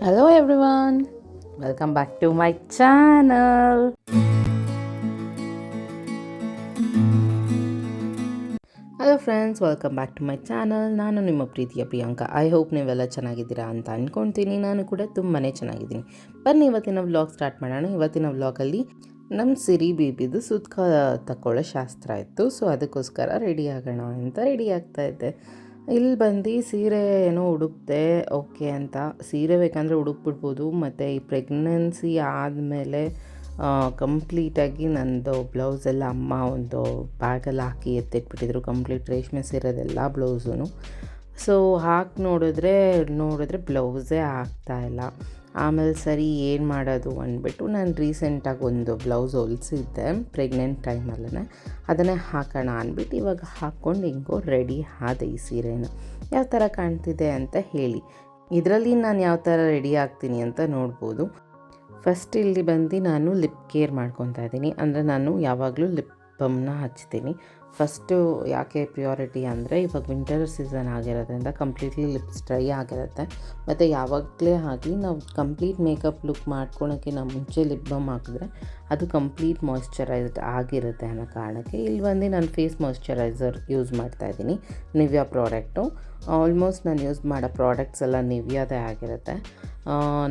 Hello everyone, welcome back to my channel. Hello friends, welcome back to my channel. ನಾನು ನಿಮ್ಮ ಪ್ರೀತಿಯ Priyanka. I hope ನೀವೆಲ್ಲ ಚೆನ್ನಾಗಿದ್ದೀರಾ ಅಂತ ಅಂದ್ಕೊಳ್ತೀನಿ. ನಾನು ಕೂಡ ತುಂಬಾ ಚೆನ್ನಾಗಿದ್ದೀನಿ. ಬನ್ನಿ ಇವತ್ತಿನ ವ್ಲಾಗ್ ಸ್ಟಾರ್ಟ್ ಮಾಡೋಣ. ಇವತ್ತಿನ ವ್ಲಾಗಲ್ಲಿ ನಮ್ಮ ಸಿರಿ ಬೇಬಿದು ಸುತ್ತ ತಗೊಳ್ಳೋ ಶಾಸ್ತ್ರ ಇತ್ತು. ಸೊ ಅದಕ್ಕೋಸ್ಕರ ರೆಡಿ ಆಗೋಣ ಅಂತ ರೆಡಿ ಆಗ್ತಾಯಿದ್ದೆ. ಇಲ್ಲಿ ಬಂದು ಸೀರೆ ಏನೋ ಹುಡುಕ್ದೆ ಓಕೆ ಅಂತ. ಸೀರೆ ಬೇಕಂದರೆ ಹುಡುಕ್ಬಿಡ್ಬೋದು. ಮತ್ತು ಈ ಪ್ರೆಗ್ನೆನ್ಸಿ ಆದಮೇಲೆ ಕಂಪ್ಲೀಟಾಗಿ ನನ್ನದು ಬ್ಲೌಸೆಲ್ಲ ಅಮ್ಮ ಒಂದು ಬ್ಯಾಗಲ್ಲಿ ಹಾಕಿ ಎತ್ತಿಟ್ಬಿಟ್ಟಿದ್ರು. ಕಂಪ್ಲೀಟ್ ರೇಷ್ಮೆ ಸೀರೆದೆಲ್ಲ ಬ್ಲೌಸು. ಸೊ ಹಾಕಿ ನೋಡಿದ್ರೆ ಬ್ಲೌಸೇ ಆಗ್ತಾಯಿಲ್ಲ. ಆಮೇಲೆ ಸರಿ ಏನು ಮಾಡೋದು ಅಂದ್ಬಿಟ್ಟು ನಾನು ರೀಸೆಂಟಾಗಿ ಒಂದು ಬ್ಲೌಸ್ ಹೊಲಿಸಿದ್ದೆ ಪ್ರೆಗ್ನೆಂಟ್ ಟೈಮಲ್ಲೇ. ಅದನ್ನೇ ಹಾಕೋಣ ಅಂದ್ಬಿಟ್ಟು ಇವಾಗ ಹಾಕ್ಕೊಂಡು ಹೆಂಗೋ ರೆಡಿ ಆದೆ. ಈ ಸೀರೆನ ಯಾವ ಥರ ಕಾಣ್ತಿದೆ ಅಂತ ಹೇಳಿ. ಇದರಲ್ಲಿ ನಾನು ಯಾವ ಥರ ರೆಡಿ ಆಗ್ತೀನಿ ಅಂತ ನೋಡ್ಬೋದು. ಫಸ್ಟ್ ಇಲ್ಲಿ ಬಂದು ನಾನು ಲಿಪ್ ಕೇರ್ ಮಾಡ್ಕೊತಾ ಇದ್ದೀನಿ. ಅಂದರೆ ನಾನು ಯಾವಾಗಲೂ ಲಿಪ್ ಬಮ್ನ ಹಚ್ತೀನಿ. ಫಸ್ಟು ಯಾಕೆ ಪ್ರಿಯಾರಿಟಿ ಅಂದರೆ ಇವಾಗ ವಿಂಟರ್ ಸೀಸನ್ ಆಗಿರೋದ್ರಿಂದ ಕಂಪ್ಲೀಟ್ಲಿ ಲಿಪ್ಸ್ ಡ್ರೈ ಆಗಿರುತ್ತೆ. ಮತ್ತು ಯಾವಾಗಲೇ ಆಗಲಿ ನಾವು ಕಂಪ್ಲೀಟ್ ಮೇಕಪ್ ಲುಕ್ ಮಾಡ್ಕೊಳೋಕ್ಕಿಂತ ಮುಂಚೆ ಲಿಪ್ ಬಮ್ ಹಾಕಿದ್ರೆ ಅದು ಕಂಪ್ಲೀಟ್ ಮಾಯ್ಶ್ಚರೈಸ್ಡ್ ಆಗಿರುತ್ತೆ ಅನ್ನೋ ಕಾರಣಕ್ಕೆ ಇಲ್ಲಿ ಬಂದು ನಾನು ಫೇಸ್ ಮಾಯ್ಶ್ಚರೈಸರ್ ಯೂಸ್ ಮಾಡ್ತಾಯಿದ್ದೀನಿ. ನಿವ್ಯಾ ಪ್ರಾಡಕ್ಟು. ಆಲ್ಮೋಸ್ಟ್ ನಾನು ಯೂಸ್ ಮಾಡೋ ಪ್ರಾಡಕ್ಟ್ಸ್ ಎಲ್ಲ ನಿವ್ಯಾದೇ ಆಗಿರುತ್ತೆ.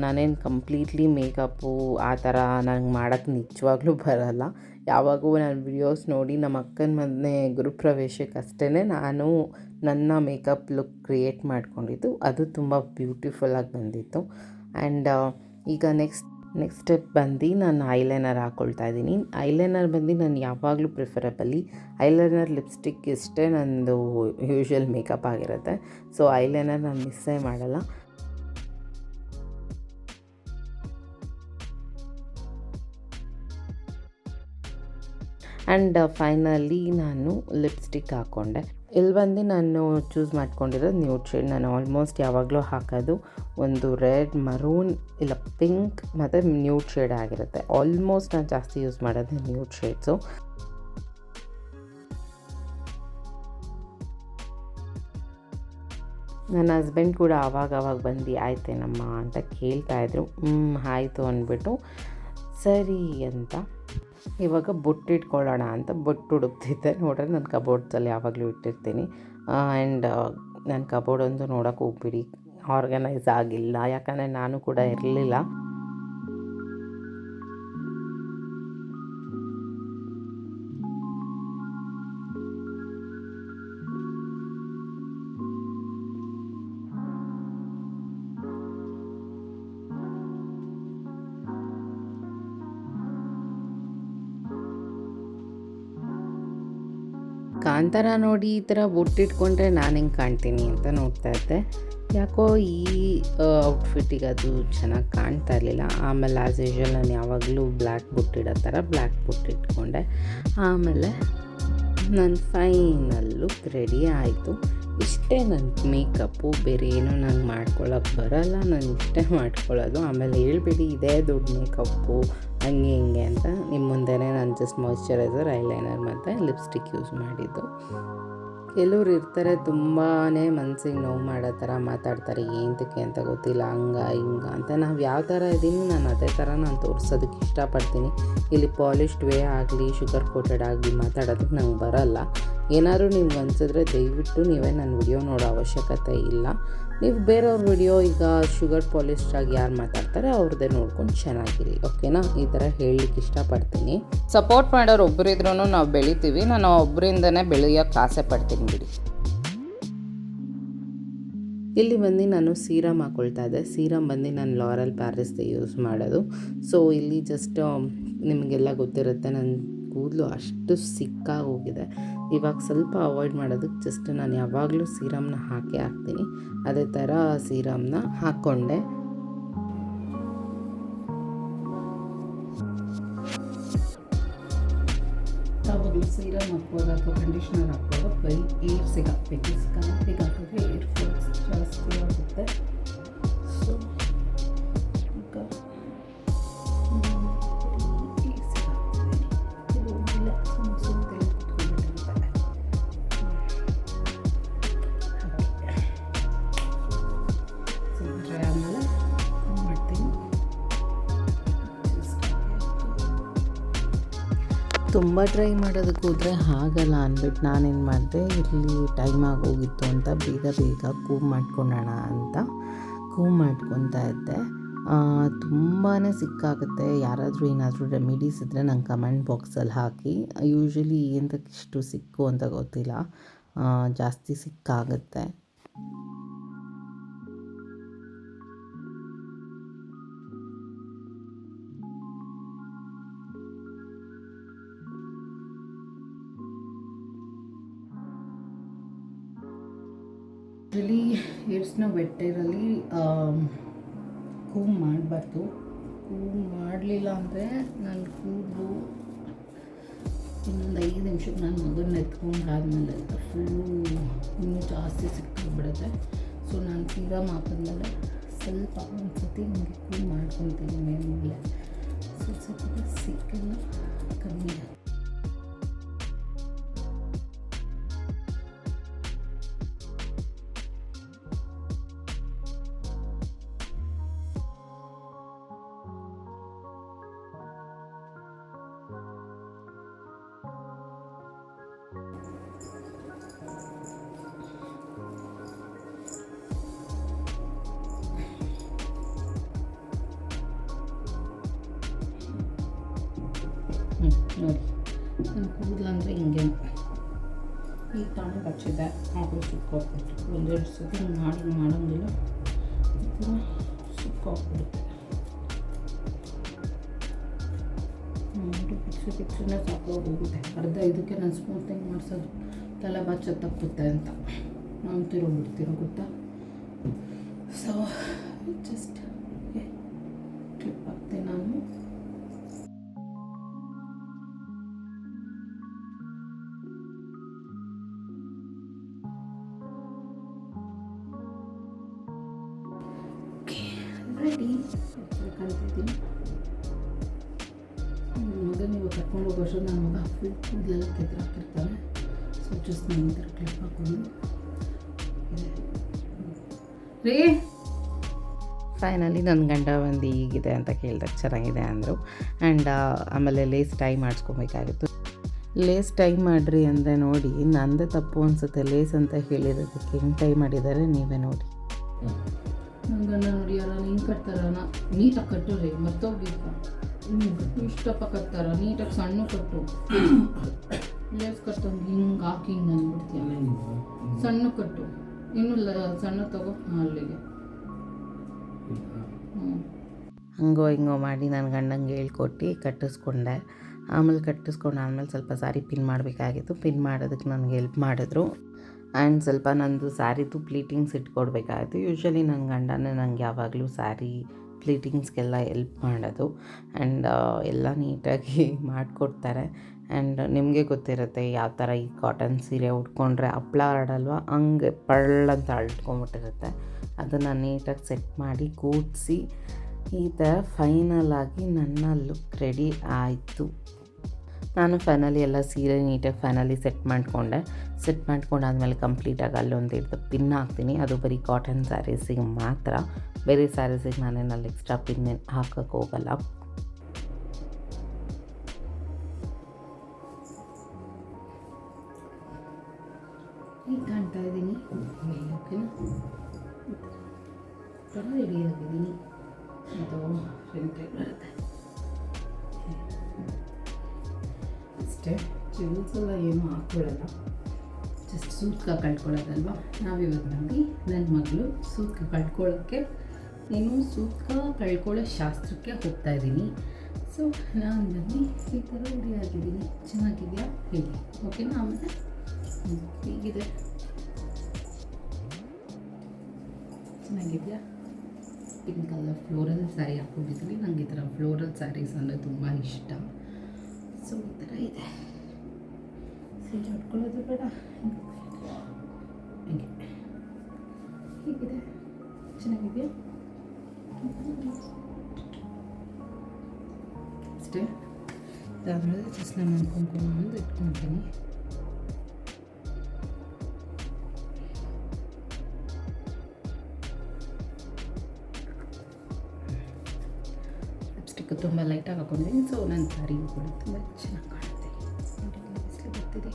ನಾನೇನು ಕಂಪ್ಲೀಟ್ಲಿ ಮೇಕಪ್ಪು ಆ ಥರ ನನಗೆ ಮಾಡೋಕ್ಕೆ ನಿಜವಾಗ್ಲೂ ಬರೋಲ್ಲ. ಯಾವಾಗೂ ನಾನು ವಿಡಿಯೋಸ್ ನೋಡಿ ನಮ್ಮ ಅಕ್ಕನ ಮನೆ ಗೃಹಪ್ರವೇಶಕ್ಕೆ ಅಷ್ಟೇ ನಾನು ನನ್ನ ಮೇಕಪ್ ಲುಕ್ ಕ್ರಿಯೇಟ್ ಮಾಡ್ಕೊಂಡಿದ್ದು. ಅದು ತುಂಬ ಬ್ಯೂಟಿಫುಲ್ಲಾಗಿ ಬಂದಿತ್ತು. ಆ್ಯಂಡ್ ಈಗ ನೆಕ್ಸ್ಟ್ ಸ್ಟೆಪ್ ಬಂದು ನಾನು ಐಲೈನರ್ ಹಾಕ್ಕೊಳ್ತಾ ಇದ್ದೀನಿ. ಐಲೈನರ್ ಬಂದು ನಾನು ಯಾವಾಗಲೂ ಪ್ರಿಫರಬಲಿ ಐಲೈನರ್ ಲಿಪ್ಸ್ಟಿಕ್ ಇಷ್ಟೇ ನನ್ನದು ಯೂಶ್ವಲ್ ಮೇಕಪ್ ಆಗಿರುತ್ತೆ. ಸೊ ಐಲೈನರ್ ನಾನು ಮಿಸ್ಸೇ ಮಾಡಲ್ಲ. ಆ್ಯಂಡ್ ಫೈನಲಿ ನಾನು ಲಿಪ್ಸ್ಟಿಕ್ ಹಾಕ್ಕೊಂಡೆ. ಇಲ್ಲಿ ಬಂದು ನಾನು ಚೂಸ್ ಮಾಡ್ಕೊಂಡಿರೋದು ನ್ಯೂಡ್ ಶೇಡ್. ನಾನು ಆಲ್ಮೋಸ್ಟ್ ಯಾವಾಗಲೂ ಹಾಕೋದು ಒಂದು ರೆಡ್, ಮರೂನ್ ಇಲ್ಲ ಪಿಂಕ್ ಮತ್ತು ನ್ಯೂಡ್ ಶೇಡ್ ಆಗಿರುತ್ತೆ. ಆಲ್ಮೋಸ್ಟ್ ನಾನು ಜಾಸ್ತಿ ಯೂಸ್ ಮಾಡೋದು ನ್ಯೂಡ್ ಶೇಡ್ಸು. ನನ್ನ ಹಸ್ಬೆಂಡ್ ಕೂಡ ಆವಾಗ ಬಂದು ಆಯ್ತೇನಮ್ಮ ಅಂತ ಕೇಳ್ತಾಯಿದ್ರು. ಆಯಿತು ಅಂದ್ಬಿಟ್ಟು ಸರಿ ಅಂತ ಇವಾಗ ಬೊಟ್ಟು ಇಟ್ಕೊಳ್ಳೋಣ ಅಂತ ಬೊಟ್ಟು ಹುಡುಕ್ತಿದ್ದೆ. ನೋಡ್ರೆ ನಾನು ಕಬೋರ್ಡ್ಸಲ್ಲಿ ಯಾವಾಗಲೂ ಇಟ್ಟಿರ್ತೀನಿ. ಆ್ಯಂಡ್ ನನ್ನ ಕಬೋರ್ಡ್ ಒಂದು ನೋಡೋಕೆ ಹೋಗ್ಬಿಡಿ, ಆರ್ಗನೈಸ್ ಆಗಿಲ್ಲ. ಯಾಕಂದರೆ ನಾನು ಕೂಡ ಇರಲಿಲ್ಲ. ಕಾಂತಾರ ನೋಡಿ ಈ ಥರ ಬೊಟ್ಟಿಟ್ಕೊಂಡ್ರೆ ನಾನು ಹೆಂಗೆ ಕಾಣ್ತೀನಿ ಅಂತ ನೋಡ್ತಾ ಇದ್ದೆ. ಯಾಕೋ ಈ ಔಟ್ಫಿಟ್ಟಿಗೆ ಅದು ಚೆನ್ನಾಗಿ ಕಾಣ್ತಾ ಇರಲಿಲ್ಲ. ಆಮೇಲೆ ಆ್ಯಸ್ ಯೂಶ್ವಲ್ ನಾನು ಯಾವಾಗಲೂ ಬ್ಲ್ಯಾಕ್ ಬೊಟ್ಟಿಡೋ ಥರ ಬ್ಲ್ಯಾಕ್ ಬೊಟ್ಟಿಟ್ಕೊಂಡೆ. ಆಮೇಲೆ ನನ್ನ ಫೈನಲ್ ಲುಕ್ ರೆಡಿ ಆಯಿತು. ಇಷ್ಟೇ ನನ್ನ ಮೇಕಪ್ಪು, ಬೇರೆ ಏನೂ ನಂಗೆ ಮಾಡ್ಕೊಳ್ಳೋಕೆ ಬರೋಲ್ಲ. ನಾನು ಇಷ್ಟೇ ಮಾಡ್ಕೊಳ್ಳೋದು. ಆಮೇಲೆ ಹೇಳ್ಬೇಡಿ ಇದೇ ದೊಡ್ಡ ಮೇಕಪ್ಪು ಹಂಗೆ ಹಿಂಗೆ ಅಂತ. ನಿಮ್ಮ ಮುಂದೆನೇ ನಾನು ಜಸ್ಟ್ ಮಾಯ್ಶ್ಚರೈಸರ್, ಐಲೈನರ್ ಮತ್ತು ಲಿಪ್ಸ್ಟಿಕ್ ಯೂಸ್ ಮಾಡಿದ್ದು. ಕೆಲವ್ರು ಇರ್ತಾರೆ ತುಂಬಾ ಮನಸ್ಸಿಗೆ ನೋವು ಮಾಡೋ ಥರ ಮಾತಾಡ್ತಾರೆ. ಏನಕ್ಕೆ ಅಂತ ಗೊತ್ತಿಲ್ಲ, ಹಿಂಗೆ ಅಂತ. ನಾವು ಯಾವ ಥರ ಇದ್ದೀನಿ ನಾನು ಅದೇ ಥರ ನಾನು ತೋರಿಸೋದಕ್ಕೆ ಇಷ್ಟಪಡ್ತೀನಿ. ಇಲ್ಲಿ ಪಾಲಿಶ್ಡ್ ವೇ ಆಗಲಿ ಶುಗರ್ ಕೋಟೆಡ್ ಆಗಲಿ ಮಾತಾಡೋದಕ್ಕೆ ನಂಗೆ ಬರೋಲ್ಲ. ಏನಾದರೂ ನಿಮ್ಗೆ ಅನಿಸಿದ್ರೆ ದಯವಿಟ್ಟು ನೀವೇ ನನ್ನ ವಿಡಿಯೋ ನೋಡೋ ಅವಶ್ಯಕತೆ ಇಲ್ಲ. ನೀವು ಬೇರೆಯವ್ರ ವಿಡಿಯೋ ಈಗ ಶುಗರ್ ಪಾಲಿಶ್ಡಾಗಿ ಯಾರು ಮಾತಾಡ್ತಾರೆ ಅವ್ರದ್ದೇ ನೋಡ್ಕೊಂಡು ಚೆನ್ನಾಗಿರಿ, ಓಕೆನಾ? ಈ ಥರ ಹೇಳಲಿಕ್ಕೆ ಇಷ್ಟಪಡ್ತೀನಿ. ಸಪೋರ್ಟ್ ಮಾಡೋರು ಒಬ್ಬರಿದ್ರೂ ನಾವು ಬೆಳಿತೀವಿ. ನಾನು ಒಬ್ಬರಿಂದನೇ ಬೆಳೆಯೋಕ್ಕೆ ಆಸೆ ಪಡ್ತೀನಿ ಬಿಡಿ. ಇಲ್ಲಿ ಬಂದು ನಾನು ಸೀರಮ್ ಹಾಕ್ಕೊಳ್ತಾ ಇದ್ದೆ. ಸೀರಮ್ ಬಂದು ನಾನು ಲಾರೆಲ್ ಪ್ಯಾರಿಸ್ದೆ ಯೂಸ್ ಮಾಡೋದು. ಸೊ ಇಲ್ಲಿ ಜಸ್ಟ್ ನಿಮಗೆಲ್ಲ ಗೊತ್ತಿರುತ್ತೆ ನನ್ನ ಕೂದಲು ಅಷ್ಟು ಸಿಕ್ಕಾಗಿ ಹೋಗಿದೆ. ಇವಾಗ ಸ್ವಲ್ಪ ಅವಾಯ್ಡ್ ಮಾಡೋದಕ್ಕೆ ಜಸ್ಟ್ ನಾನು ಯಾವಾಗಲೂ ಸೀರಮ್ನ ಹಾಕ್ತೀನಿ. ಅದೇ ಥರ ಸೀರಮ್ನ ಹಾಕ್ಕೊಂಡೆ. ಯಾವಾಗಲೂ ಸೀರಮ್ ಹಾಕುವಾಗ ಅಥವಾ ಕಂಡೀಷ್ನರ್ ಹಾಕುವಾಗ ಬೈ ಏರ್ಸಿಗೆ ಹಾಕಬೇಕು. ಸ್ಕ್ಯಾಲ್ಪಿಗೆ ಹಾಕಿದ್ರೆ ಏರ್ ಫಾಲ್ಸ್ ಜಾಸ್ತಿ ಆಗುತ್ತೆ. ಸೊ ತುಂಬ ಟ್ರೈ ಮಾಡೋದಕ್ಕೆ ಹೋದರೆ ಆಗಲ್ಲ ಅಂದ್ಬಿಟ್ಟು ನಾನೇನು ಮಾಡಿದೆ, ಇಲ್ಲಿ ಟೈಮ್ ಆಗೋಗಿತ್ತು ಅಂತ ಬೇಗ ಬೇಗ ಕೂಮ್ ಮಾಡ್ಕೊಳ್ಳೋಣ ಅಂತ ಕೂಮ್ ಮಾಡ್ಕೊತಾ ಇದ್ದೆ. ತುಂಬಾ ಸಿಕ್ಕಾಗುತ್ತೆ. ಯಾರಾದರೂ ಏನಾದರೂ ರೆಮಿಡೀಸ್ ಇದ್ದರೆ ನಂಗೆ ಕಮೆಂಟ್ ಬಾಕ್ಸಲ್ಲಿ ಹಾಕಿ. ಯೂಶ್ವಲಿ ಎಂತಕ್ಕಿಷ್ಟು ಸಿಕ್ಕು ಅಂತ ಗೊತ್ತಿಲ್ಲ, ಜಾಸ್ತಿ ಸಿಕ್ಕಾಗುತ್ತೆ. ಯೂಶ್ವಲಿ ಹೇರ್ಸ್ನ ವೆಟ್ ಏರಲ್ಲಿ ಕೂಮ್ ಮಾಡಬಾರ್ದು. ಕೂಮ್ ಮಾಡಲಿಲ್ಲ ಅಂದರೆ ನನ್ನ ಕೂದಲು ಇನ್ನೊಂದು 5 ನಿಮಿಷಕ್ಕೆ ನನ್ನ ಮಗನ ಎತ್ಕೊಂಡು ಆದಮೇಲೆ ಫುಲ್ಲು ಇನ್ನೂ ಜಾಸ್ತಿ ಸಿಕ್ಕಿಬಿಡುತ್ತೆ. ಸೊ ನಾನು ಸೀರಮ್ ಹಾಕಿದ್ಮೇಲೆ ಸ್ವಲ್ಪ ಒಂದು ಸತಿ ನನಗೆ ಕೂಮ್ ಮಾಡ್ಕೊತೀನಿ ಮೇಲೆ. ಸ್ವಲ್ಪ ಸಿಕ್ಕೆಲ್ಲ ಕಮ್ಮಿ ಆಗುತ್ತೆ. ನೋಡಿ ನನ್ನ ಕೂದಲು ಅಂದರೆ ಹಿಂಗೆ ಈಗ ತಾನೇ ಬಚ್ಚಿದೆ, ಹಾಗೂ ಸುಕ್ಕೋಗ್ಬಿಟ್ಟು ಒಂದೆರಡು ಸತಿ ಮಾಡೋಂಗಿಲ್ಲ, ಸುಕ್ಕೋಗ್ಬಿಡುತ್ತೆ. ಪಿಕ್ಸನೇ ಸಾಕೋಗೋಗುತ್ತೆ. ಅರ್ಧ ಇದಕ್ಕೆ ನಾನು ಸ್ಮೂತಿಂಗ್ ಮಾಡಿಸೋದು ತಲೆ ಬಚ್ಚ ತಪ್ಪುತ್ತೆ ಅಂತ ನಾನು ತಿರೋಗ್ಬಿಡ್ತೀನೋ ಗೊತ್ತಾ. ಸೊ ಜಸ್ಟ್ ಕ್ಲಿಪ್ ಹಾಕ್ತೀನಿ ನಾನು. ರೆಡಿ ಕಲ್ತಿದ್ದೀನಿ. ಮಗನ ಇವಾಗ ಕರ್ಕೊಂಡು ಹೋಗೋಷ್ಟು ನನ್ನ ಮಗ ಫುಲ್ ಕೂದಲೆಲ್ಲ ಕೆತ್ತರಾಕಿರ್ತಾನೆ. ಸೊ ಜಸ್ಟ್ ನಾನು ಈ ಥರ ಕ್ಲಿಪ್ ಹಾಕೊಂಡು ರೀ. ಫೈನಲಿ ನನ್ನ ಗಂಡ ಒಂದು ಹೀಗಿದೆ ಅಂತ ಕೇಳಿದಾಗ ಚೆನ್ನಾಗಿದೆ ಅಂದರು. ಆ್ಯಂಡ್ ಆಮೇಲೆ ಲೇಸ್ ಟೈ ಮಾಡಿಸ್ಕೊಬೇಕಾಗಿತ್ತು. ಲೇಸ್ ಟೈ ಮಾಡಿರಿ ಅಂದರೆ ನೋಡಿ ನಂದೇ ತಪ್ಪು ಅನಿಸುತ್ತೆ. ಲೇಸ್ ಅಂತ ಹೇಳಿರೋದಕ್ಕೆ ಹೆಂಗೆ ಟೈ ಮಾಡಿದ್ದಾರೆ ನೀವೇ ನೋಡಿ. ನನ್ನ ಗಂಡ ನೋಡಿ ಯಾರ ಹಿಂಗೆ ಕಟ್ತಾರ, ನೀಟಾಗಿ ಕಟ್ಟು ರೀ, ಮರ್ತೋಗಿಲ್ಲ. ಇಷ್ಟಪ್ಪ ಕಟ್ತಾರ, ನೀಟಾಗಿ ಸಣ್ಣ ಕಟ್ಟು. ಲೇಸ್ ಕಟ್ಟಂಗೆ ಹಿಂಗೆ ಹಾಕಿ ಹಿಂಗೆ ಅಂದ್ಬಿಡ್ತೀಯ. ಸಣ್ಣ ಕಟ್ಟು, ಇನ್ನೂ ಸಣ್ಣ ತಗೋ ಅಲ್ಲಿಗೆ. ಹಂಗೋ ಹಿಂಗೋ ಮಾಡಿ ನನ್ನ ಗಂಡಂಗೆ ಹೇಳ್ಕೊಟ್ಟು ಕಟ್ಟಿಸ್ಕೊಂಡೆ. ಆಮೇಲೆ ಕಟ್ಟಿಸ್ಕೊಂಡಾದ್ಮೇಲೆ ಸ್ವಲ್ಪ ಸಾರಿ ಪಿನ್ ಮಾಡಬೇಕಾಗಿತ್ತು. ಪಿನ್ ಮಾಡೋದಕ್ಕೆ ನನಗೆ ಹೆಲ್ಪ್ ಮಾಡಿದ್ರು. ಆ್ಯಂಡ್ ಸ್ವಲ್ಪ ನಂದು ಸ್ಯಾರಿದು ಪ್ಲೀಟಿಂಗ್ಸ್ ಇಟ್ಕೊಡ್ಬೇಕಾಯಿತು. ಯೂಶ್ವಲಿ ನನ್ನ ಗಂಡನೇ ನಂಗೆ ಯಾವಾಗಲೂ ಸ್ಯಾರಿ ಪ್ಲೀಟಿಂಗ್ಸ್ಗೆಲ್ಲ ಹೆಲ್ಪ್ ಮಾಡೋದು. ಆ್ಯಂಡ್ ಎಲ್ಲ ನೀಟಾಗಿ ಮಾಡಿಕೊಡ್ತಾರೆ. ಆ್ಯಂಡ್ ನಿಮಗೆ ಗೊತ್ತಿರುತ್ತೆ ಯಾವ ಥರ ಈ ಕಾಟನ್ ಸೀರೆ ಉಟ್ಕೊಂಡ್ರೆ ಹಪ್ಪಳ ಹರಡಲ್ವ, ಹಂಗೆ ಪಳ್ಳಂತ ಅಳ್ಟ್ಕೊಂಬಿಟ್ಟಿರುತ್ತೆ. ಅದನ್ನು ನೀಟಾಗಿ ಸೆಟ್ ಮಾಡಿ ಕೂಡಿಸಿ ಈ ಥರ ಫೈನಲಾಗಿ ನನ್ನ ಲುಕ್ ರೆಡಿ ಆಯಿತು. ನಾನು ಫೈನಲಿ ಎಲ್ಲ ಸೀರೆ ನೀಟಾಗಿ ಫೈನಲಿ ಸೆಟ್ ಮಾಡ್ಕೊಂಡಾದ್ಮೇಲೆ ಕಂಪ್ಲೀಟಾಗಿ ಅಲ್ಲೊಂದು ಇಡ್ದು ಪಿನ್ ಹಾಕ್ತೀನಿ. ಅದು ಬರೀ ಕಾಟನ್ ಸ್ಯಾರೀಸಿಗೆ ಮಾತ್ರ, ಬೇರೆ ಸ್ಯಾರೀಸಿಗೆ ನಾನೇನಲ್ಲಿ ಎಕ್ಸ್ಟ್ರಾ ಪಿನ್ ಹಾಕೋಕ್ಕೆ ಹೋಗಲ್ಲ. ಈಗ ಕಾಣ್ತಾ ಇದ್ದೀನಿ, ಓಕೆನಾ? ರೆಡಿ ಆಗಿದ್ದೀನಿ. ಅದು ಫ್ರಂಟ್ ಬರುತ್ತೆ ಅಷ್ಟೇ. ಜ್ಯುವೆಲ್ಸ್ ಎಲ್ಲ ಏನೂ ಹಾಕ್ಕೊಳ್ಳಲ್ಲ, ಜಸ್ಟ್ ಸೂತ್ಕ ಕಳ್ಕೊಳ್ಳೋದಲ್ವ. ನಾವಿವಾಗ ನೋಡಿ ನನ್ನ ಮಗಳು ಸೂತ್ಕ ಕಳ್ಕೊಳ್ಳೋಕ್ಕೆ, ಸೂತ್ಕ ಕಳ್ಕೊಳ್ಳೋ ಶಾಸ್ತ್ರಕ್ಕೆ ಹೋಗ್ತಾಯಿದ್ದೀನಿ. ಸೊ ನಾನು ಬಂದು ಈ ಥರ ರೆಡಿ ಆಗಿದ್ದೀನಿ. ಚೆನ್ನಾಗಿದೆಯಾ ಹೇಳಿ, ಓಕೆನಾ? ಆಮೇಲೆ ಹೀಗಿದೆ, ಚೆನ್ನಾಗಿದೆಯಾ? ಪಿಂಕ್ ಕಲರ್ ಫ್ಲೋರಲ್ ಸ್ಯಾರಿ ಹಾಕ್ಕೊಂಡಿದ್ದೀನಿ. ನನಗೆ ಈ ಥರ ಫ್ಲೋರಲ್ ಸ್ಯಾರೀಸ್ ಅಂದರೆ ತುಂಬ ಇಷ್ಟ. ಸೊ ಈ ಥರ ಇದೆ. ಸೀರೆ ಉಟ್ಕೊಳ್ಳೋದು ಬೇಡ, ಹೀಗೆ ಹೀಗಿದೆ. ಚೆನ್ನಾಗಿದೆಯಾ? ಅಷ್ಟೇ. ಅದಾದಮೇಲೆ ಜಸ್ಟ್ ನಾನು ಕುಂಕುಮ ಒಂದು ಇಟ್ಕೊತೀನಿ. ಲಿಪ್ಸ್ಟಿಕ್ ತುಂಬ ಲೈಟಾಗಿ ಹಾಕ್ಕೊಂಡಿದ್ದೀನಿ. ಸೊ ನನ್ನ ಸ್ಯಾರಿಗೂ ಕೂಡ ತುಂಬ ಚೆನ್ನಾಗಿ ಕಾಣುತ್ತೆ. ಆಗ್ತಿದೆ.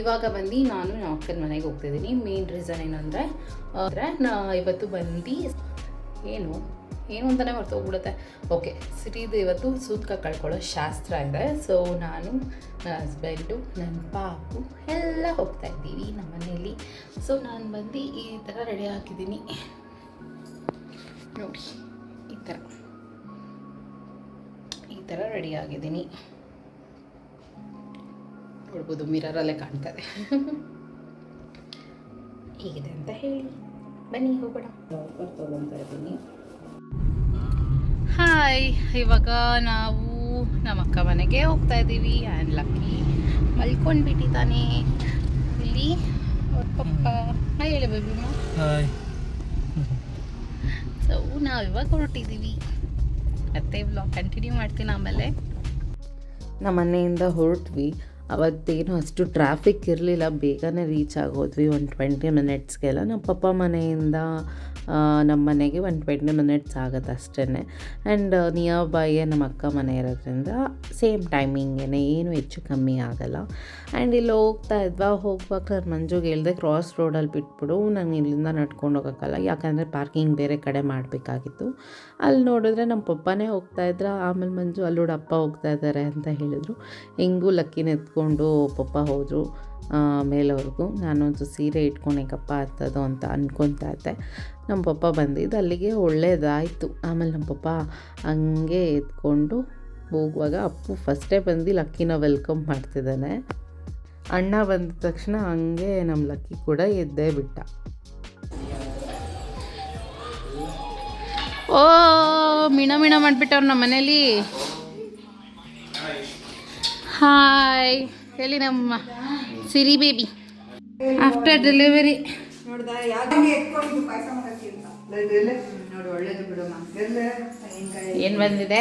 ಇವಾಗ ಬಂದು ನಾನು ನಮ್ಮ ಅಕ್ಕನ ಮನೆಗೆ ಹೋಗ್ತಿದ್ದೀನಿ. ಮೇನ್ ರೀಸನ್ ಏನಂದರೆ ಇವತ್ತು ಬಂದು ಏನು ಅಂತಲೇ ಮರ್ತೋಗ್ಬಿಡುತ್ತೆ. ಓಕೆ, ಸಿಟಿದು ಇವತ್ತು ಸೂತ್ಕ ಕಳ್ಕೊಳ್ಳೋ ಶಾಸ್ತ್ರ ಇದೆ. ಸೊ ನಾನು, ನನ್ನ ಹಸ್ಬೆಂಡು, ನನ್ನ ಪಾಪು ಎಲ್ಲ ಹೋಗ್ತಾ ಇದ್ದೀವಿ ನಮ್ಮ ಮನೆಯಲ್ಲಿ. ಸೊ ನಾನು ಬಂದು ಈ ಥರ ರೆಡಿ ಹಾಕಿದ್ದೀನಿ ನೋಡಿ. ಈ ಥರ ರೆಡಿ ಆಗಿದ್ದೀನಿ. ನೋಡ್ಬೋದು, ಮಿರರಲ್ಲೇ ಕಾಣ್ತದೆ ಹೇಗಿದೆ ಅಂತ ಹೇಳಿ. ಬನ್ನಿ ಹೋಗೋಣ. ತೊಗೊತಾ ಇದ್ದೀನಿ. ಹಾಯ್, ಇವಾಗ ನಾವು ನಮ್ಮ ಅಕ್ಕ ಮನೆಗೆ ಹೋಗ್ತಾ ಇದ್ದೀವಿ. ಆ್ಯಂಡ್ ಲಕ್ಕಿ ಮಲ್ಕೊಂಡ್ಬಿಟ್ಟಿದ್ದಾನೆ ಇಲ್ಲಿ. ಅವ್ರ ಪಪ್ಪ ಹಾಯ್ ಹೇಳಿ ಬೇಬಿ. ಸೊ ನಾವು ಇವಾಗ ಹೊರಟಿದ್ದೀವಿ. ಮತ್ತೆ ವ್ಲಾಗ್ ಕಂಟಿನ್ಯೂ ಮಾಡ್ತೀನಿ ಆಮೇಲೆ. ನಮ್ಮ ಮನೆಯಿಂದ ಹೊರಟ್ವಿ. ಅವತ್ತೇನು ಅಷ್ಟು ಟ್ರಾಫಿಕ್ ಇರಲಿಲ್ಲ, ಬೇಗನೆ ರೀಚ್ ಆಗೋದ್ವಿ. ಒಂದು 20 ಮಿನಿಟ್ಸ್ಗೆಲ್ಲ. ನಮ್ಮ ಪಪ್ಪ ಮನೆಯಿಂದ ನಮ್ಮ ಮನೆಗೆ ಒಂದು 20 ಮಿನಿಟ್ಸ್ ಆಗುತ್ತೆ ಅಷ್ಟೇ. ಆ್ಯಂಡ್ ನಿಯರ್ ಬೈಯೇ ನಮ್ಮ ಅಕ್ಕ ಮನೆ ಇರೋದ್ರಿಂದ ಸೇಮ್ ಟೈಮಿಂಗೇ, ಏನು ಹೆಚ್ಚು ಕಮ್ಮಿ ಆಗೋಲ್ಲ. ಆ್ಯಂಡ್ ಇಲ್ಲಿ ಹೋಗುವಾಗ ನಾನು ಮಂಜುಗೆ ಹೇಳಿದೆ, ಕ್ರಾಸ್ ರೋಡಲ್ಲಿ ಬಿಟ್ಬಿಡು, ನಂಗೆ ಇಲ್ಲಿಂದ ನಡ್ಕೊಂಡು ಹೋಗೋಕ್ಕಲ್ಲ, ಯಾಕಂದರೆ ಪಾರ್ಕಿಂಗ್ ಬೇರೆ ಕಡೆ ಮಾಡಬೇಕಾಗಿತ್ತು. ಅಲ್ಲಿ ನೋಡಿದ್ರೆ ನಮ್ಮ ಪಪ್ಪನೇ ಹೋಗ್ತಾಯಿದ್ರು. ಆಮೇಲೆ ಮಂಜು ಅಲ್ಲೋಡು ಅಪ್ಪ ಹೋಗ್ತಾ ಇದ್ದಾರೆ ಅಂತ ಹೇಳಿದರು. ಹೆಂಗೂ ಲಕ್ಕಿನ ಎತ್ಕೊಂಡು ಪಪ್ಪ ಹೋದರು ಮೇಲವ್ರಿಗೂ. ನಾನೊಂದು ಸೀರೆ ಇಟ್ಕೊಂಡೇಕಪ್ಪ ಹತ್ತದು ಅಂತ ಅಂದ್ಕೊತಾ ಇದ್ದೆ. ನಮ್ಮ ಪಪ್ಪ ಬಂದಿದ್ದು ಅಲ್ಲಿಗೆ ಒಳ್ಳೇದಾಯಿತು. ಆಮೇಲೆ ನಮ್ಮ ಪಪ್ಪ ಹಂಗೆ ಎತ್ಕೊಂಡು ಹೋಗುವಾಗ ಅಪ್ಪು ಫಸ್ಟೇ ಬಂದು ಲಕ್ಕಿನ ವೆಲ್ಕಮ್ ಮಾಡ್ತಿದ್ದಾನೆ. ಅಣ್ಣ ಬಂದ ತಕ್ಷಣ ಹಂಗೆ ನಮ್ಮ ಲಕ್ಕಿ ಕೂಡ ಎದ್ದೇ ಬಿಟ್ಟ. ಓ ಮಿಣ ಮಾಡಿಬಿಟ್ಟವ್ರು ನಮ್ಮ ಮನೇಲಿ. ಹಾಯ್ ಹೇಳಿ ನಮ್ಮ ಸಿರಿ ಬೇಬಿ ಆಫ್ಟರ್ ಡೆಲಿವರಿ. ಏನು ಬಂದಿದೆ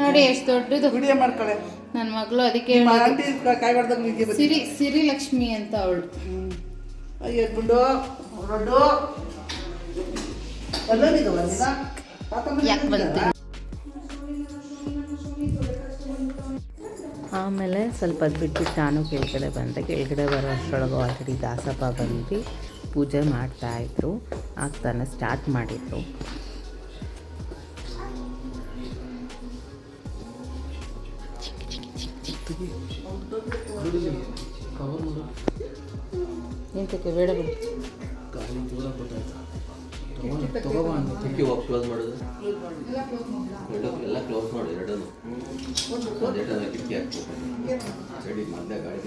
ನೋಡಿ, ಎಷ್ಟು ದೊಡ್ಡದು ನನ್ನ ಮಗಳು. ಅದಕ್ಕೆ ಸಿರಿ ಲಕ್ಷ್ಮಿ ಅಂತ ಅವಳು. ಯಾಕೆ ಬಂತು? ಆಮೇಲೆ ಸ್ವಲ್ಪ ಬಿಟ್ಬಿಟ್ಟು ನಾನು ಕೆಳಗಡೆ ಬಂದೆ. ಕೆಳಗಡೆ ಬರೋ ಅಷ್ಟರೊಳಗೆ ಆಲ್ರೆಡಿ ದಾಸಪ್ಪ ಬಂದು ಪೂಜೆ ಮಾಡ್ತಾಯಿದ್ರು. ಆಗ್ತಾನೆ ಸ್ಟಾರ್ಟ್ ಮಾಡಿದ್ರು. ಎಂತಕ್ಕೆ ಬೇಡ ಬಿಡು. ಕ್ಲೋಸ್ ಮಾಡೋದು ಎಲ್ಲ ಕ್ಲೋಸ್ ಮಾಡಿ ಎರಡನ್ನು ಕಿಟಕಿ ಹಾಕ್ಬೇಕು. ಸೈಡಿಗೆ ಮಧ್ಯ ಗಾಳಿ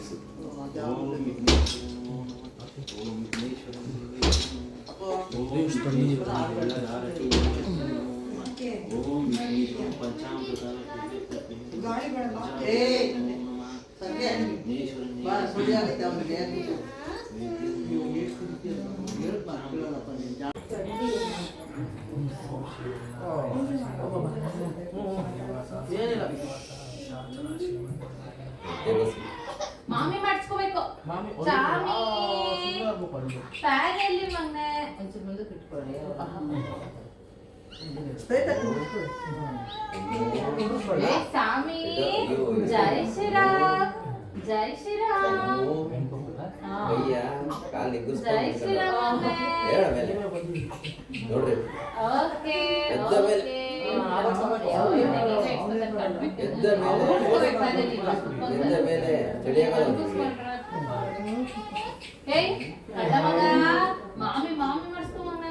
ಮಾಮಿ ಮಾಡಿಸ್ಕೋಬೇಕು. ಬ್ಯಾಗಲ್ಲಿ ಮಗನೆ ಒಂಚೂರು ಮುಂದಕ್ಕೆ ಇಟ್ಕೊಳ್ಳಿ. ಸ್ವಾಮಿ ಜೈ ಶ್ರೀರಾಮ್, ಜೈ ಶ್ರೀರಾಮ್, ಜೈ ಶ್ರೀರಾಮ್. ನೋಡ್ರಿ ಓಕೆ ಎದ್ದ ಮೇಲೆ ಮಾಮಿ ಮಾಡಿಸ್ಕೊ ಮಗನ.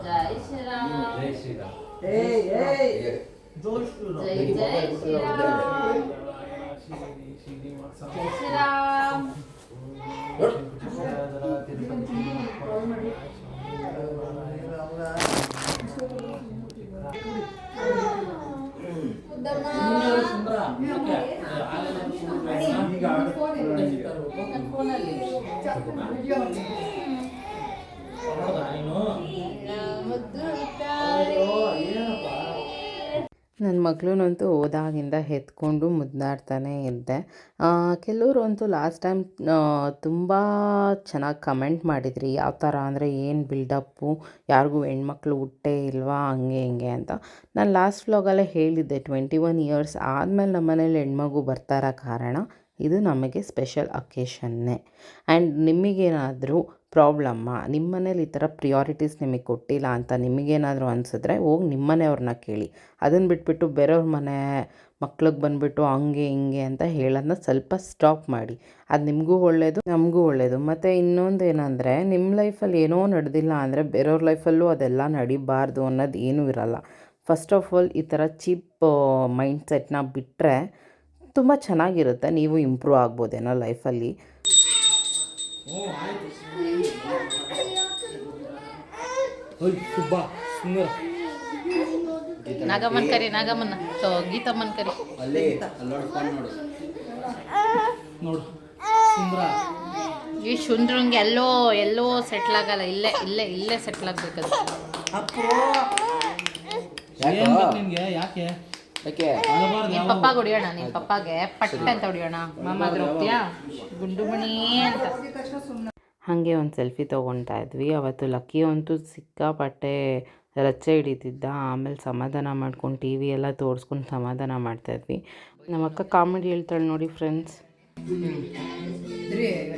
ಜೈ ಶ್ರೀರಾಮ್, ಜೈ ಶ್ರೀರಾಮ್, ಜೈ ಶ್ರೀರಾಮ್. ನನ್ನ ಮಗಳನ್ನಂತೂ ಹೋದಾಗಿಂದ ಎತ್ಕೊಂಡು ಮುದ್ದಾಡ್ತಾನೇ ಇದ್ದೆ. ಕೆಲವರು ಅಂತೂ ಲಾಸ್ಟ್ ಟೈಮ್ ತುಂಬ ಚೆನ್ನಾಗಿ ಕಮೆಂಟ್ ಮಾಡಿದ್ರಿ, ಯಾವ ಥರ ಅಂದರೆ ಏನು ಬಿಲ್ಡಪ್ಪು, ಯಾರಿಗೂ ಹೆಣ್ಮಕ್ಳು ಹುಟ್ಟೇ ಇಲ್ವಾ ಹಂಗೆ ಹಿಂಗೆ ಅಂತ. ನಾನು ಲಾಸ್ಟ್ ವ್ಲಾಗಲ್ಲೇ ಹೇಳಿದ್ದೆ 21 ಇಯರ್ಸ್ ಆದಮೇಲೆ ನಮ್ಮ ಮನೇಲಿ ಹೆಣ್ಮಗು ಬರ್ತಾರ ಕಾರಣ ಇದು ನಮಗೆ ಸ್ಪೆಷಲ್ ಅಕೇಶನ್ನೇ. ಆ್ಯಂಡ್ ನಿಮಗೇನಾದರೂ ಪ್ರಾಬ್ಲಮ್ಮ, ನಿಮ್ಮ ಮನೇಲಿ ಈ ಥರ ಪ್ರಿಯಾರಿಟೀಸ್ ನಿಮಗೆ ಕೊಟ್ಟಿಲ್ಲ ಅಂತ ನಿಮಗೇನಾದರೂ ಅನಿಸಿದ್ರೆ ಹೋಗಿ ನಿಮ್ಮ ಮನೆಯವ್ರನ್ನ ಕೇಳಿ. ಅದನ್ನು ಬಿಟ್ಬಿಟ್ಟು ಬೇರೆಯವ್ರ ಮನೆ ಮಕ್ಳಿಗೆ ಬಂದುಬಿಟ್ಟು ಹಂಗೆ ಹಿಂಗೆ ಅಂತ ಹೇಳೋದನ್ನ ಸ್ವಲ್ಪ ಸ್ಟಾಪ್ ಮಾಡಿ. ಅದು ನಿಮಗೂ ಒಳ್ಳೆಯದು, ನಮಗೂ ಒಳ್ಳೆಯದು. ಮತ್ತು ಇನ್ನೊಂದು ಏನಂದರೆ, ನಿಮ್ಮ ಲೈಫಲ್ಲಿ ಏನೋ ನಡೆದಿಲ್ಲ ಅಂದರೆ ಬೇರೆಯವ್ರ ಲೈಫಲ್ಲೂ ಅದೆಲ್ಲ ನಡಿಬಾರ್ದು ಅನ್ನೋದು ಏನೂ ಇರಲ್ಲ. ಫಸ್ಟ್ ಆಫ್ ಆಲ್ ಈ ಥರ ಚೀಪ್ ಮೈಂಡ್ಸೆಟ್ನ ಬಿಟ್ಟರೆ ತುಂಬ ಚೆನ್ನಾಗಿರುತ್ತೆ, ನೀವು ಇಂಪ್ರೂವ್ ಆಗ್ಬೋದೇನೋ ಲೈಫಲ್ಲಿ. ನಾಗಮ್ಮನ ಕರಿ, ನಾಗಮ್ಮನ ಗೀತಮ್ಮನ ಕರಿ. ಅಲ್ಲೇ ಅಲ್ಲೋಡು ಫೋನ್ ನೋಡು ಈ ಶುಂಡ್ರಂಗೆ ಎಲ್ಲೋ ಸೆಟ್ಲ್ ಆಗಲ್ಲ, ಇಲ್ಲೇ ಸೆಟ್ಲ್ ಆಗ್ಬೇಕದು. ಯಾಕೆ ನಿನ್ನ ಪಪ್ಪಾಗೆ ಹೊಡಿಯೋಣ, ನಿನ್ನ ಪಪ್ಪಾಗೆ ಪಟ್ಟ ಅಂತ ಹೊಡಿಯೋಣ. ಮಾಮ ಅದ್ರ ಹೋಗ್ತೀಯಾ ಗುಂಡುಮಣಿ ಅಂತ. ಹಾಗೆ ಒಂದು ಸೆಲ್ಫಿ ತೊಗೊಳ್ತಾ ಇದ್ವಿ. ಅವತ್ತು ಲಕ್ಕಿ ಅಂತೂ ಸಿಕ್ಕಾಪಟ್ಟೆ ರಚ್ಚೆ ಹಿಡಿತಿದ್ದ. ಆಮೇಲೆ ಸಮಾಧಾನ ಮಾಡ್ಕೊಂಡು ಟಿ ವಿ ಎಲ್ಲ ತೋರಿಸ್ಕೊಂಡು ಸಮಾಧಾನ ಮಾಡ್ತಾಯಿದ್ವಿ. ನಮ್ಮ ಅಕ್ಕ ಕಾಮಿಡಿ ಹೇಳ್ತಾಳೆ ನೋಡಿ ಫ್ರೆಂಡ್ಸ್.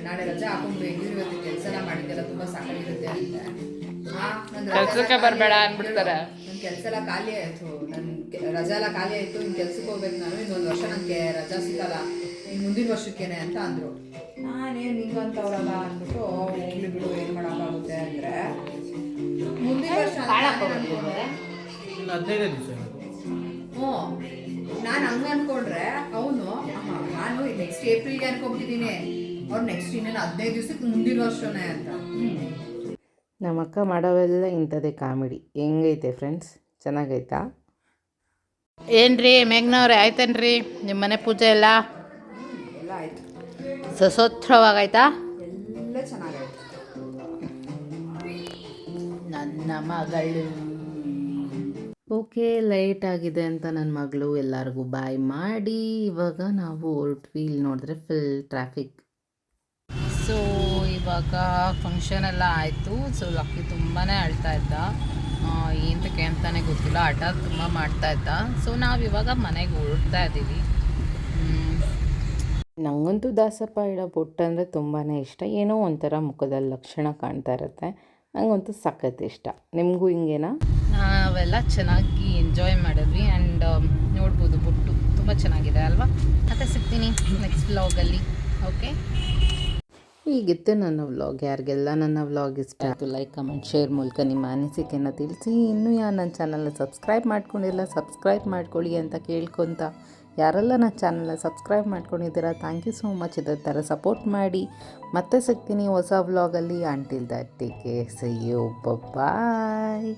ನಾಳೆ ರಜಾ ಹಾಕೊಂಡು ಇವತ್ತು ಕೆಲಸ ಎಲ್ಲ ಮಾಡಿದ್ದೆಲ್ಲ ತುಂಬ ಸಾಕಾಗಿರುತ್ತೆ ಅಂತ ಕೆಲ್ಸಕ್ಕೆ ಬರಬೇಡ ಅಂದ್ಬಿಡ್ತಾರೆ. ನನ್ನ ಕೆಲಸ ಎಲ್ಲ ಖಾಲಿ ಆಯಿತು, ನನ್ನ ರಜಾ ಎಲ್ಲ ಖಾಲಿ ಆಯಿತು, ಇನ್ನು ಕೆಲ್ಸಕ್ಕೆ ಹೋಗ್ಬೇಕು ನಾನು, ಇನ್ನೊಂದು ವರ್ಷ ನನಗೆ ರಜಾ ಸಿಗಲ್ಲ, ಇನ್ನು ಮುಂದಿನ ವರ್ಷಕ್ಕೇನೆ ಅಂತ ಅಂದರು. ನಾನೇನು ಹಿಂಗಂತವ್ರಲ್ಲ ಅಂದ್ಬಿಟ್ಟು ಹೋಗ್ಲಿ ಬಿಡು ಏನು ಮಾಡೋಕ್ಕಾಗುತ್ತೆ ಅಂದರೆ ಮುಂದಿನ ವರ್ಷ ಹ್ಞೂ ನಾನು ಹಂಗೆ ಅಂದ್ಕೊಂಡ್ರೆ ಅವನು ನಾನು ನೆಕ್ಸ್ಟ್ ಏಪ್ರಿಲ್ಗೆ ಅನ್ಕೊಂಬಿಟ್ಟಿದ್ದೀನಿ, ಅವ್ರು ನೆಕ್ಸ್ಟ್ ಇನ್ನೇನು 15 ದಿವ್ಸಕ್ಕೆ ಮುಂದಿನ ವರ್ಷನೇ ಅಂತ. ನಮ್ಮ ಅಕ್ಕ ಮಾಡೋವೆಲ್ಲ ಇಂಥದ್ದೇ ಕಾಮಿಡಿ. ಹೆಂಗೈತೆ ಫ್ರೆಂಡ್ಸ್, ಚೆನ್ನಾಗೈತಾ? ಏನ್ರಿ ಮೇಘನವ್ರೆ, ಆಯ್ತೇನ್ರಿ ನಿಮ್ಮ ಮನೆ ಪೂಜೆ ಎಲ್ಲ ಎಲ್ಲ ಆಯಿತು, ಸಸೋತ್ರವಾಗಾಯ್ತಾ? ಎಲ್ಲ ಚೆನ್ನಾಗಾಯ್ತು. ನನ್ನ ಮಗಳು ಓಕೆ, ಲೈಟ್ ಆಗಿದೆ ಅಂತ ನನ್ನ ಮಗಳು ಎಲ್ಲರಿಗೂ ಬಾಯ್ ಮಾಡಿ ಇವಾಗ ನಾವು ಹೊರಟ್ವಿ. ಇಲ್ಲಿ ನೋಡಿದ್ರೆ ಫುಲ್ ಟ್ರಾಫಿಕ್. ಸೊ ಇವಾಗ ಫಂಕ್ಷನ್ ಎಲ್ಲ ಆಯಿತು. ಸೊ ಲಕ್ಕಿ ತುಂಬಾ ಅಳ್ತಾ ಇದ್ದ, ಏನಕ್ಕೆ ಅಂತಲೇ ಗೊತ್ತಿಲ್ಲ, ಆಟ ತುಂಬ ಮಾಡ್ತಾ ಇದ್ದ. ಸೊ ನಾವಿವಾಗ ಮನೆಗೆ ಹೊರಡ್ತಾ ಇದ್ದೀವಿ. ನನಗಂತೂ ದಾಸಪ್ಪ ಇಡೋ ಬೊಟ್ಟು ಅಂದರೆ ತುಂಬಾ ಇಷ್ಟ. ಏನೋ ಒಂಥರ ಮುಖದಲ್ಲಿ ಲಕ್ಷಣ ಕಾಣ್ತಾ ಇರುತ್ತೆ. ನನಗಂತೂ ಸಖತ್ ಇಷ್ಟ. ನಿಮಗೂ ಹಿಂಗೇನಾ? ನಾವೆಲ್ಲ ಚೆನ್ನಾಗಿ ಎಂಜಾಯ್ ಮಾಡಿದ್ವಿ. ಆ್ಯಂಡ್ ನೋಡ್ಬೋದು ಬೊಟ್ಟು ತುಂಬ ಚೆನ್ನಾಗಿದೆ ಅಲ್ವಾ? ಮತ್ತೆ ಸಿಗ್ತೀನಿ ನೆಕ್ಸ್ಟ್ ವ್ಲಾಗಲ್ಲಿ. ಓಕೆ, ಹೀಗಿತ್ತು ನನ್ನ ವ್ಲಾಗ್. ಯಾರಿಗೆಲ್ಲ ನನ್ನ ವ್ಲಾಗ್ ಇಷ್ಟ ಆಯಿತು ಲೈಕ್ ಕಮೆಂಟ್ ಶೇರ್ ಮೂಲಕ ನಿಮ್ಮ ಅನಿಸಿಕೆಯನ್ನು ತಿಳಿಸಿ. ಇನ್ನೂ ಯಾರು ನನ್ನ ಚಾನಲ್ನ ಸಬ್ಸ್ಕ್ರೈಬ್ ಮಾಡ್ಕೊಂಡಿಲ್ಲ ಸಬ್ಸ್ಕ್ರೈಬ್ ಮಾಡ್ಕೊಳ್ಳಿ ಅಂತ ಕೇಳ್ಕೊತ, ಯಾರೆಲ್ಲ ನನ್ನ ಚಾನಲ್ನ ಸಬ್ಸ್ಕ್ರೈಬ್ ಮಾಡ್ಕೊಂಡಿದ್ದೀರಾ ಥ್ಯಾಂಕ್ ಯು ಸೋ ಮಚ್. ಇದೇ ಥರ ಸಪೋರ್ಟ್ ಮಾಡಿ. ಮತ್ತೆ ಸಿಗ್ತೀನಿ ಹೊಸ ವ್ಲಾಗಲ್ಲಿ. Until that take care, see you, bye.